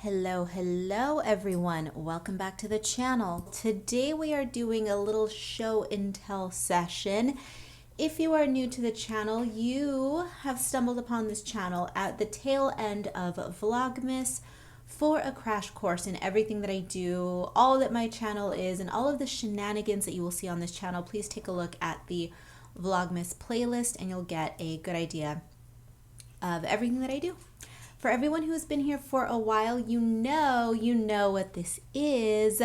Hello everyone. Welcome back to the channel. Today we are doing a little show and tell session. If you are new to the channel, you have stumbled upon this channel at the tail end of Vlogmas for a crash course in everything that I do, all that my channel is, and all of the shenanigans that you will see on this channel. Please take a look at the Vlogmas playlist and you'll get a good idea of everything that I do. For everyone who's been here for a while, you know what this is.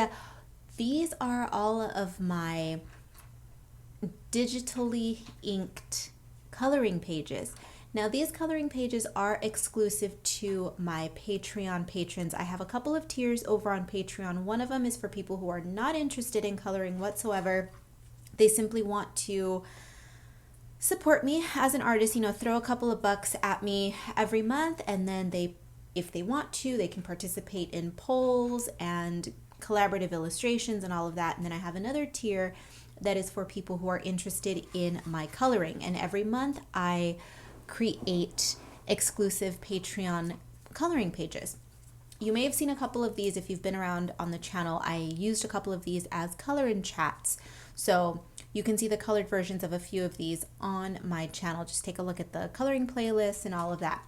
These are all of my digitally inked coloring pages. Now, these coloring pages are exclusive to my Patreon patrons. I have a couple of tiers over on Patreon. One of them is for people who are not interested in coloring whatsoever. They simply want to support me as an artist, throw a couple of bucks at me every month, and then if they want to, they can participate in polls and collaborative illustrations and all of that. And then I have another tier that is for people who are interested in my coloring. And every month I create exclusive Patreon coloring pages. You may have seen a couple of these if you've been around on the channel. I used a couple of these as color in chats. So you can see the colored versions of a few of these on my channel. Just take a look at the coloring playlist and all of that.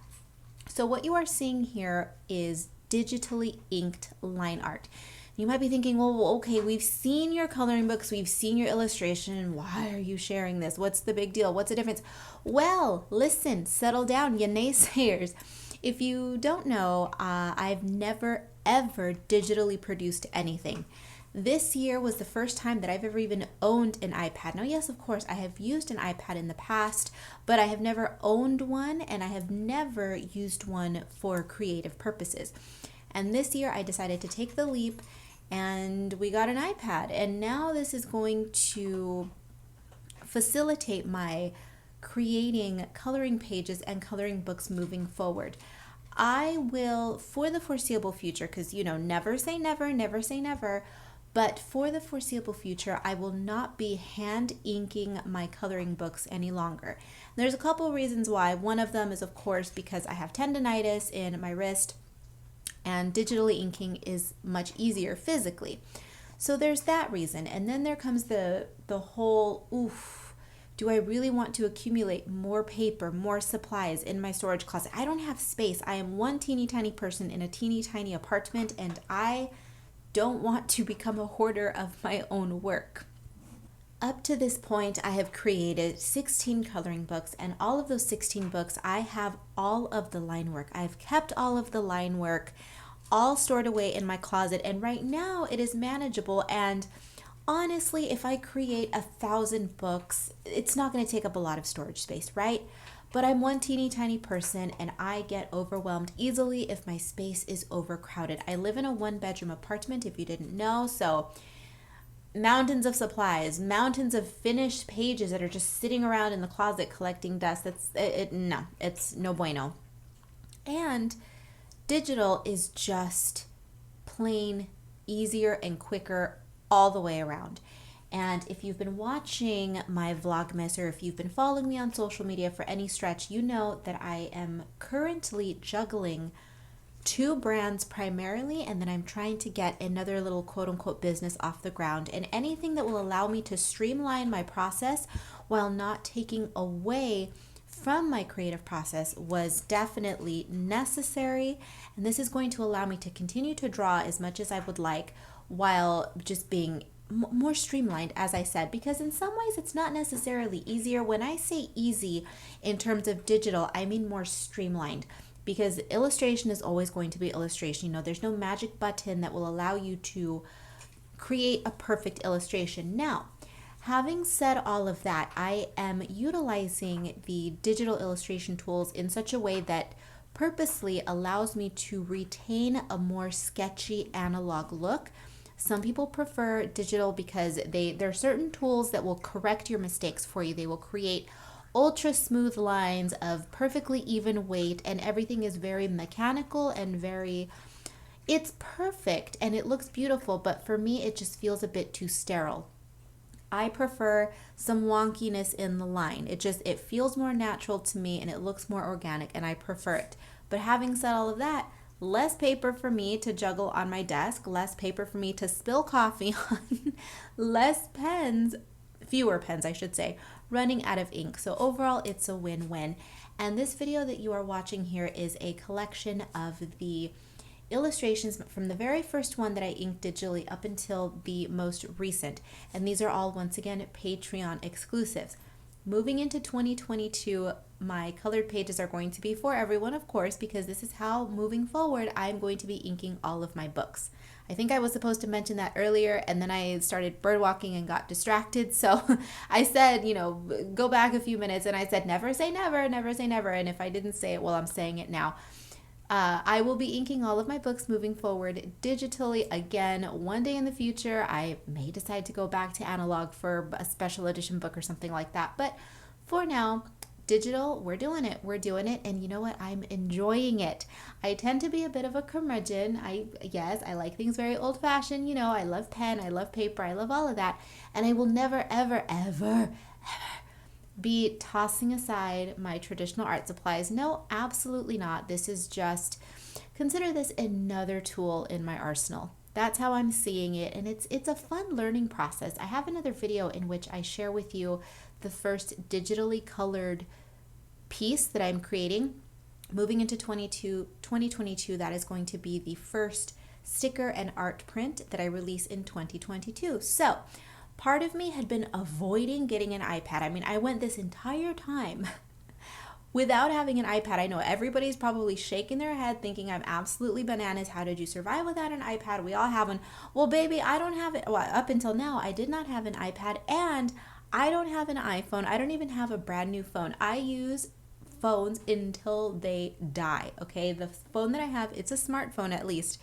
So what you are seeing here is digitally inked line art. You might be thinking, well, okay, we've seen your coloring books, we've seen your illustration. Why are you sharing this? What's the big deal? What's the difference? Well, listen, settle down, you naysayers. If you don't know, I've never, ever digitally produced anything. This year was the first time that I've ever even owned an iPad. Now, yes, of course, I have used an iPad in the past, but I have never owned one, and I have never used one for creative purposes. And this year, I decided to take the leap, and we got an iPad. And now this is going to facilitate my creating coloring pages and coloring books moving forward. I will, for the foreseeable future, because, never say never, never say never, but for the foreseeable future, I will not be hand inking my coloring books any longer. There's a couple of reasons why. One of them is, of course, because I have tendonitis in my wrist, and digitally inking is much easier physically. So there's that reason. And then there comes the whole, do I really want to accumulate more paper, more supplies in my storage closet? I don't have space. I am one teeny tiny person in a teeny tiny apartment, and I don't want to become a hoarder of my own work. Up to this point, I have created 16 coloring books, and all of those 16 books, I have all of the line work. I've kept all of the line work all stored away in my closet, and right now it is manageable. And honestly, if I create 1,000 books, it's not going to take up a lot of storage space, right? But I'm one teeny tiny person, and I get overwhelmed easily if my space is overcrowded. I live in a 1-bedroom apartment, if you didn't know, so mountains of supplies, mountains of finished pages that are just sitting around in the closet collecting dust. No, it's no bueno. And digital is just plain easier and quicker all the way around. And if you've been watching my Vlogmas, or if you've been following me on social media for any stretch, you know that I am currently juggling 2 brands primarily, and then I'm trying to get another little quote-unquote business off the ground. And anything that will allow me to streamline my process while not taking away from my creative process was definitely necessary. And this is going to allow me to continue to draw as much as I would like while just being more streamlined, as I said, because in some ways it's not necessarily easier. When I say easy in terms of digital, I mean more streamlined, because illustration is always going to be illustration. There's no magic button that will allow you to create a perfect illustration. Now, having said all of that, I am utilizing the digital illustration tools in such a way that purposely allows me to retain a more sketchy analog look. Some people prefer digital because there are certain tools that will correct your mistakes for you. They will create ultra smooth lines of perfectly even weight, and everything is very mechanical and it's perfect and it looks beautiful, but for me it just feels a bit too sterile. I prefer some wonkiness in the line. It feels more natural to me, and it looks more organic, and I prefer it. But having said all of that, less paper for me to juggle on my desk, less paper for me to spill coffee on, less pens, fewer pens, I should say, running out of ink. So overall, it's a win-win. And this video that you are watching here is a collection of the illustrations from the very first one that I inked digitally up until the most recent. And these are all, once again, Patreon exclusives. Moving into 2022, my colored pages are going to be for everyone, of course, because this is how, moving forward, I'm going to be inking all of my books. I think I was supposed to mention that earlier, and then I started bird walking and got distracted. So I said, you know, go back a few minutes, and I said, never say never, never say never. And if I didn't say it, well, I'm saying it now. I will be inking all of my books moving forward digitally again. One day in the future, I may decide to go back to analog for a special edition book or something like that. But for now, digital, we're doing it. We're doing it. And you know what? I'm enjoying it. I tend to be a bit of a curmudgeon. Yes, I like things very old fashioned. You know, I love pen, I love paper, I love all of that. And I will never, ever, ever be tossing aside my traditional art supplies. No, absolutely not. This is just, consider this another tool in my arsenal. That's how I'm seeing it, and it's a fun learning process. I have another video in which I share with you the first digitally colored piece that I'm creating. Moving into 2022, that is going to be the first sticker and art print that I release in 2022. So part of me had been avoiding getting an iPad. I mean, I went this entire time without having an iPad. I know everybody's probably shaking their head thinking I'm absolutely bananas. How did you survive without an iPad? We all have one. Well, baby, I don't have it. Well, up until now, I did not have an iPad, and I don't have an iPhone. I don't even have a brand new phone. I use phones until they die, okay? The phone that I have, it's a smartphone at least,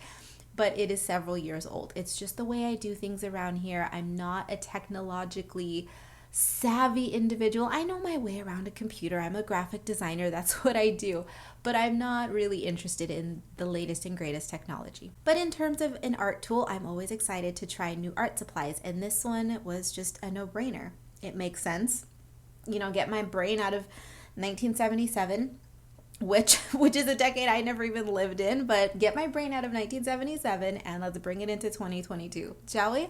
but it is several years old. It's just the way I do things around here. I'm not a technologically savvy individual. I know my way around a computer. I'm a graphic designer. That's what I do. But I'm not really interested in the latest and greatest technology. But in terms of an art tool, I'm always excited to try new art supplies. And this one was just a no-brainer. It makes sense. You know, get my brain out of 1977. Which is a decade I never even lived in, but get my brain out of 1977 and let's bring it into 2022, shall we?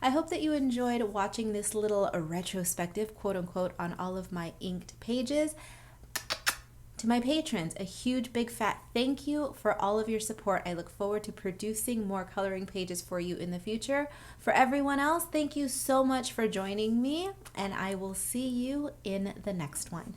I hope that you enjoyed watching this little retrospective, quote unquote, on all of my inked pages. To my patrons, a huge big fat thank you for all of your support. I look forward to producing more coloring pages for you in the future. For everyone else, thank you so much for joining me, and I will see you in the next one.